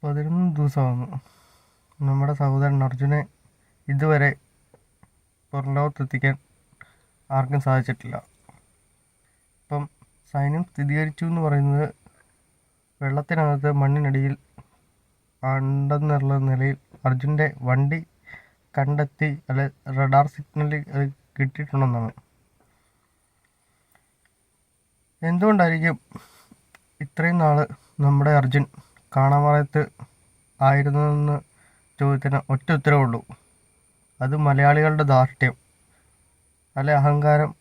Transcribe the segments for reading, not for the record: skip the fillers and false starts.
11 ദിവസമാകുന്നു നമ്മുടെ സഹോദരൻ അർജുനെ ഇതുവരെ പുറംലോകത്തെത്തിക്കാൻ ആർക്കും സാധിച്ചിട്ടില്ല. ഇപ്പം സൈന്യം സ്ഥിരീകരിച്ചു എന്ന് പറയുന്നത് വെള്ളത്തിനകത്ത് മണ്ണിനടിയിൽ ഉണ്ടെന്നുള്ള നിലയിൽ അർജുൻ്റെ വണ്ടി കണ്ടെത്തി, അല്ലെ റഡാർ സിഗ്നലിൽ അത് കിട്ടിയിട്ടുണ്ടെന്നാണ്. എന്തുകൊണ്ടായിരിക്കും ഇത്രയും നാൾ നമ്മുടെ അർജുൻ കാണാമറയത്ത് ആയിരുന്നതെന്ന് ചോദ്യത്തിന് ഒറ്റ ഉത്തരവുള്ളൂ. അത് മലയാളികളുടെ ധാർഷ്ട്യം, അല്ലെ അഹങ്കാരം,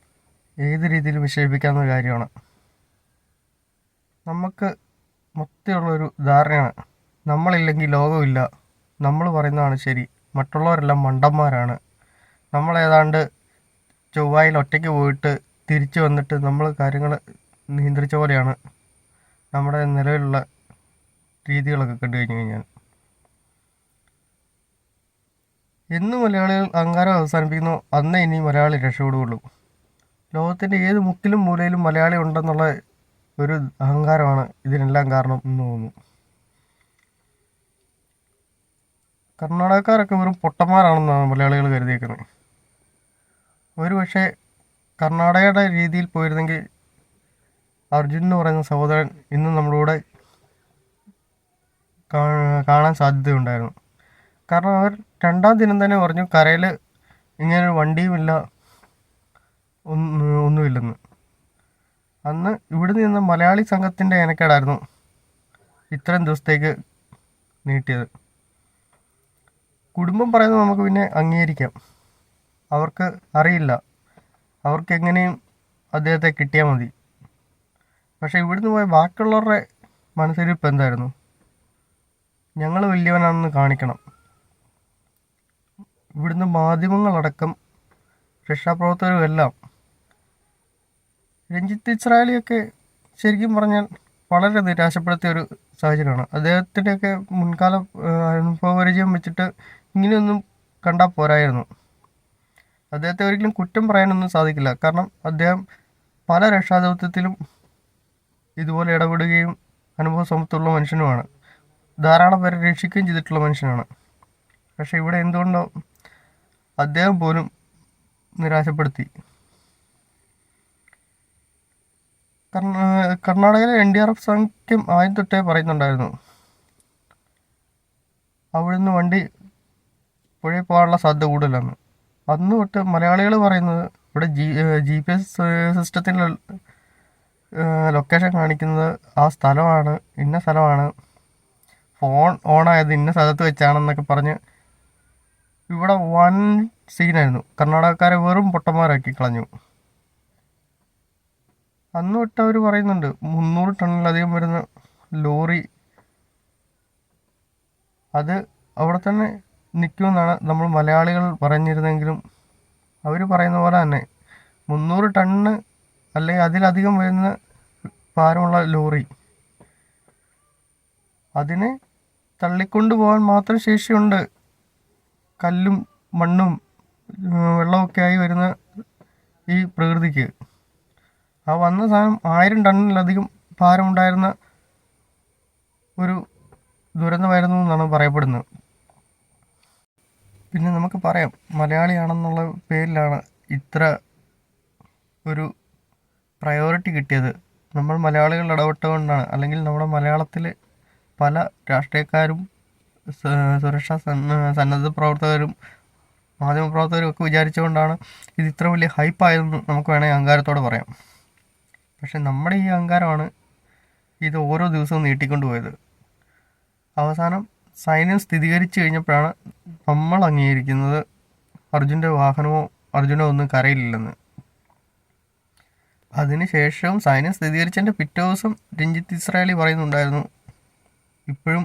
ഏത് രീതിയിൽ വിശേഷിപ്പിക്കാവുന്ന കാര്യമാണ്. നമുക്ക് മൊത്തമുള്ളൊരു ധാരണയാണ്, നമ്മളില്ലെങ്കിൽ ലോകമില്ല, നമ്മൾ പറയുന്നതാണ് ശരി, മറ്റുള്ളവരെല്ലാം മണ്ടന്മാരാണ്, നമ്മളേതാണ്ട് ചൊവ്വായിൽ ഒറ്റയ്ക്ക് പോയിട്ട് തിരിച്ചു വന്നിട്ട് നമ്മൾ കാര്യങ്ങൾ നിയന്ത്രിച്ച പോലെയാണ് നമ്മുടെ നിലവിലുള്ള രീതികളൊക്കെ കണ്ടു കഴിഞ്ഞു കഴിഞ്ഞാൽ. എന്ന് മലയാളികൾ അഹങ്കാരം അവസാനിപ്പിക്കുന്നു അന്നേ ഇനി മലയാളി രക്ഷപ്പെടുകയുള്ളൂ. ലോകത്തിൻ്റെ ഏത് മുക്കിലും മൂലയിലും മലയാളി ഉണ്ടെന്നുള്ള ഒരു അഹങ്കാരമാണ് ഇതിനെല്ലാം കാരണം എന്ന് തോന്നുന്നു. കർണാടകക്കാരൊക്കെ വെറും പൊട്ടന്മാരാണെന്നാണ് മലയാളികൾ കരുതിയേക്കുന്നത്. ഒരു പക്ഷേ കർണാടകയുടെ രീതിയിൽ പോയിരുന്നെങ്കിൽ അർജുൻ എന്ന് പറയുന്ന സഹോദരൻ ഇന്ന് നമ്മുടെ കൂടെ കാണാൻ സാധ്യതയുണ്ടായിരുന്നു. കാരണം അവർ 2-ാം ദിനം തന്നെ പറഞ്ഞു കരയിൽ ഇങ്ങനൊരു വണ്ടിയുമില്ല, ഒന്നുമില്ലെന്ന്. അന്ന് ഇവിടെ നിന്ന് മലയാളി സംഘത്തിൻ്റെ ഏനക്കേടായിരുന്നു ഇത്രയും ദിവസത്തേക്ക് നീട്ടിയത്. കുടുംബം പറയുന്നത് നമുക്ക് പിന്നെ അംഗീകരിക്കാം, അവർക്ക് അറിയില്ല, അവർക്ക് എങ്ങനെയും അദ്ദേഹത്തെ കിട്ടിയാൽ മതി. പക്ഷേ ഇവിടുന്ന് പോയ ബാക്കിയുള്ളവരുടെ മനസ്സിലിപ്പോൾ എന്തായിരുന്നു? ഞങ്ങൾ വലിയവനാണെന്ന് കാണിക്കണം. ഇവിടുന്ന് മാധ്യമങ്ങളടക്കം രക്ഷാപ്രവർത്തകരും എല്ലാം, രഞ്ജിത്ത് ഇസ്രായേലിയൊക്കെ ശരിക്കും പറഞ്ഞാൽ വളരെ നിരാശപ്പെടുത്തിയ ഒരു സാഹചര്യമാണ്. അദ്ദേഹത്തിൻ്റെയൊക്കെ മുൻകാല അനുഭവപരിചയം വെച്ചിട്ട് ഇങ്ങനെയൊന്നും കണ്ടാൽ പോരായിരുന്നു. അദ്ദേഹത്തെ ഒരിക്കലും കുറ്റം പറയാനൊന്നും സാധിക്കില്ല. കാരണം അദ്ദേഹം പല രക്ഷാദൗത്യത്തിലും ഇതുപോലെ ഇടപെടുകയും അനുഭവ സമ്പത്തുള്ള മനുഷ്യനുമാണ്, ധാരാളം പേരെ രക്ഷിക്കുകയും ചെയ്തിട്ടുള്ള മനുഷ്യനാണ്. പക്ഷേ ഇവിടെ എന്തുകൊണ്ടോ അദ്ദേഹം പോലും നിരാശപ്പെടുത്തി. കർണാടകയിലെ NDRF സംഘം ആദ്യം തൊട്ടേ പറയുന്നുണ്ടായിരുന്നു അവിടുന്ന് വണ്ടി പുഴയിൽ പോകാനുള്ള സാധ്യത കൂടുതലെന്ന്. അന്ന് തൊട്ട് മലയാളികൾ പറയുന്നത് ഇവിടെ GPS സിസ്റ്റത്തിൻ്റെ ലൊക്കേഷൻ കാണിക്കുന്നത് ആ സ്ഥലമാണ്, ഇന്ന സ്ഥലമാണ്, ഫോൺ ഓണായത് ഇന്ന സ്ഥലത്ത് വെച്ചാണെന്നൊക്കെ പറഞ്ഞ് ഇവിടെ വൻ സീനായിരുന്നു. കർണാടകക്കാരെ വെറും പൊട്ടന്മാരാക്കി കളഞ്ഞു. അന്ന് തൊട്ട് അവർ പറയുന്നുണ്ട് 300 ടണ്ണിലധികം വരുന്ന ലോറി അത് അവിടെ തന്നെ നിൽക്കുമെന്നാണ് നമ്മൾ മലയാളികൾ പറഞ്ഞിരുന്നെങ്കിലും അവർ പറയുന്ന പോലെ തന്നെ 300 ടണ്ണ് അല്ലെങ്കിൽ അതിലധികം വരുന്ന ഭാരമുള്ള ലോറി, അതിനെ തള്ളിക്കൊണ്ടു പോകാൻ മാത്രം ശേഷിയുണ്ട്. കല്ലും മണ്ണും വെള്ളമൊക്കെ ആയി വരുന്ന ഈ പ്രകൃതിക്ക് ആ വന്ന സാധനം 1000 ടണ്ണിലധികം ഭാരമുണ്ടായിരുന്ന ഒരു ദുരന്തമായിരുന്നു എന്നാണ് പറയപ്പെടുന്നത്. പിന്നെ നമുക്ക് പറയാം, മലയാളിയാണെന്നുള്ള പേരിലാണ് ഇത്ര ഒരു പ്രയോറിറ്റി കിട്ടിയത്. നമ്മൾ മലയാളികൾ ഇടപെട്ടുകൊണ്ടാണ്, അല്ലെങ്കിൽ നമ്മുടെ മലയാളത്തിൽ പല രാഷ്ട്രീയക്കാരും സുരക്ഷാ സന്നദ്ധ പ്രവർത്തകരും മാധ്യമപ്രവർത്തകരും ഒക്കെ വിചാരിച്ചുകൊണ്ടാണ് ഇത് ഇത്ര വലിയ ഹൈപ്പായതെന്ന് നമുക്ക് വേണമെങ്കിൽ അഹങ്കാരത്തോടെ പറയാം. പക്ഷെ നമ്മുടെ ഈ അഹങ്കാരമാണ് ഇത് ഓരോ ദിവസവും നീട്ടിക്കൊണ്ടുപോയത്. അവസാനം സൈന്യം സ്ഥിരീകരിച്ചു കഴിഞ്ഞപ്പോഴാണ് നമ്മൾ അംഗീകരിക്കുന്നത് അർജുൻ്റെ വാഹനമോ അർജുനോ ഒന്നും കരയിലില്ലെന്ന്. അതിനുശേഷവും സൈന്യം സ്ഥിരീകരിച്ചതിൻ്റെ പിറ്റേ ദിവസം രഞ്ജിത്ത് ഇസ്രായേലി പറയുന്നുണ്ടായിരുന്നു ഇപ്പോഴും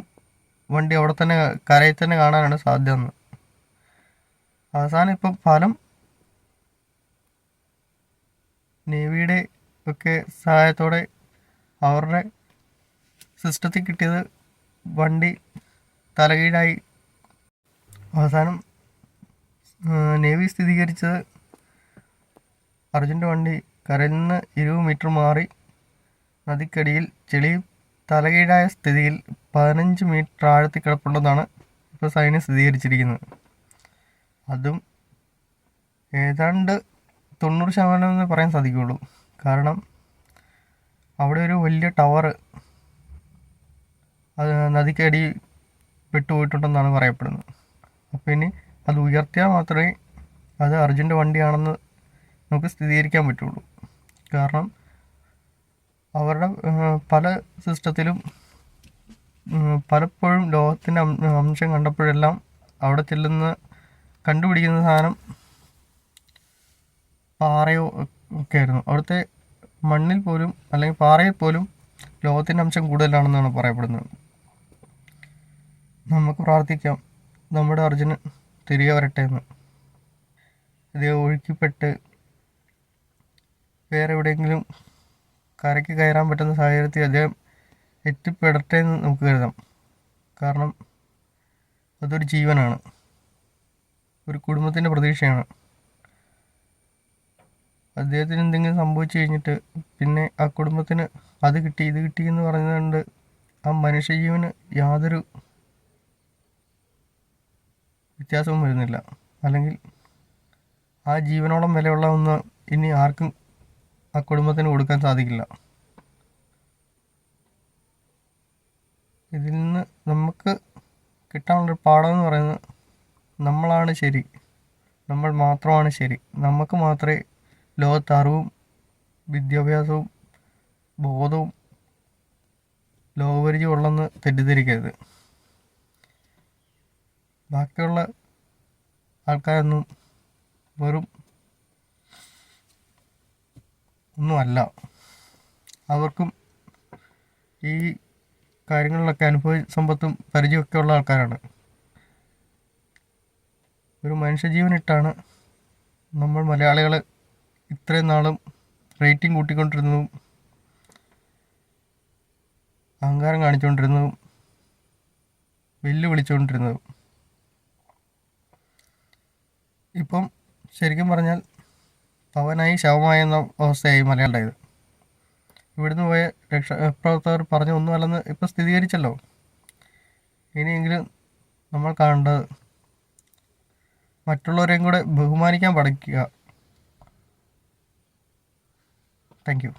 വണ്ടി അവിടെ തന്നെ കരയിൽ തന്നെ കാണാനാണ് സാധ്യത എന്ന്. അവസാനം ഇപ്പം ഫലം നേവിയുടെ ഒക്കെ സഹായത്തോടെ അവരുടെ സിസ്റ്റത്തിൽ കിട്ടിയത് വണ്ടി തലകീഴായി. അവസാനം നേവി സ്ഥിരീകരിച്ചത് അർജുൻ്റെ വണ്ടി കരയിൽ നിന്ന് 20 മീറ്റർ മാറി നദിക്കടിയിൽ ചെളി തലകീഴായ സ്ഥിതിയിൽ 15 മീറ്റർ ആഴത്തിൽ കിടപ്പുണ്ടെന്നാണ് ഇപ്പോൾ സൈന്യം സ്ഥിരീകരിച്ചിരിക്കുന്നത്. അതും ഏതാണ്ട് 90% എന്ന് പറയാൻ സാധിക്കുകയുള്ളൂ. കാരണം അവിടെ ഒരു വലിയ ടവർ അത് നദിക്കടി പെട്ടുപോയിട്ടുണ്ടെന്നാണ് പറയപ്പെടുന്നത്. അപ്പോൾ ഇനി അത് ഉയർത്തിയാൽ മാത്രമേ അത് അർജുൻ്റെ വണ്ടിയാണെന്ന് നമുക്ക് സ്ഥിരീകരിക്കാൻ പറ്റുള്ളൂ. കാരണം അവരുടെ പല സിസ്റ്റത്തിലും പലപ്പോഴും ലോകത്തിൻ്റെ അംശം കണ്ടപ്പോഴെല്ലാം അവിടെ ചെല്ലുന്ന കണ്ടുപിടിക്കുന്ന സാധനം പാറയോ ഒക്കെ ആയിരുന്നു. അവിടുത്തെ മണ്ണിൽ പോലും അല്ലെങ്കിൽ പാറയിൽ പോലും ലോകത്തിൻ്റെ അംശം കൂടുതലാണെന്നാണ് പറയപ്പെടുന്നത്. നമുക്ക് പ്രാർത്ഥിക്കാം നമ്മുടെ അർജുന് തിരികെ വരട്ടെ എന്ന്. ഇത് ഒഴുക്കിപ്പെട്ട് വേറെ എവിടെയെങ്കിലും കരയ്ക്ക് കയറാൻ പറ്റുന്ന സാഹചര്യത്തിൽ അദ്ദേഹം എത്തിപ്പെടട്ടെ എന്ന് നമുക്ക് കരുതാം. കാരണം അതൊരു ജീവനാണ്, ഒരു കുടുംബത്തിൻ്റെ പ്രതീക്ഷയാണ്. അദ്ദേഹത്തിന് എന്തെങ്കിലും സംഭവിച്ചു കഴിഞ്ഞിട്ട് പിന്നെ ആ കുടുംബത്തിന് അത് കിട്ടി ഇത് കിട്ടി എന്ന് പറഞ്ഞതുകൊണ്ട് ആ മനുഷ്യജീവന് യാതൊരു വ്യത്യാസവും വരുന്നില്ല. അല്ലെങ്കിൽ ആ ജീവനോളം വിലയുള്ള ഒന്ന് ഇനി ആർക്കും ആ കുടുംബത്തിന് കൊടുക്കാൻ സാധിക്കില്ല. ഇതിൽ നിന്ന് നമുക്ക് കിട്ടാനുള്ളൊരു പാഠം എന്ന് പറയുന്നത് നമ്മളാണ് ശരി, നമ്മൾ മാത്രമാണ് ശരി, നമുക്ക് മാത്രമേ ലോകത്ത് അറിവും വിദ്യാഭ്യാസവും ബോധവും ലോകപരിചയം ഉള്ളെന്ന് തെറ്റിദ്ധരിക്കരുത്. ബാക്കിയുള്ള ആൾക്കാരൊന്നും വെറും ഒന്നുമല്ല. അവർക്കും ഈ കാര്യങ്ങളിലൊക്കെ അനുഭവ സമ്പത്തും പരിചയമൊക്കെ ഉള്ള ആൾക്കാരാണ്. ഒരു മനുഷ്യജീവനിട്ടാണ് നമ്മൾ മലയാളികൾ ഇത്രയും നാളും റേറ്റിംഗ് കൂട്ടിക്കൊണ്ടിരുന്നതും അഹങ്കാരം കാണിച്ചുകൊണ്ടിരുന്നതും വെല്ലുവിളിച്ചുകൊണ്ടിരുന്നതും. ഇപ്പം ശരിക്കും പറഞ്ഞാൽ പവനായി ശവമായ എന്ന അവസ്ഥയായി മലയാളിയുടേത്. ഇവിടുന്ന് പോയ രക്ഷാപ്രവർത്തകർ പറഞ്ഞ ഒന്നുമല്ലെന്ന് ഇപ്പം സ്ഥിരീകരിച്ചല്ലോ. ഇനിയെങ്കിലും നമ്മൾ കാണേണ്ടത് മറ്റുള്ളവരെയും കൂടെ ബഹുമാനിക്കാൻ പഠിക്കുക. Thank you.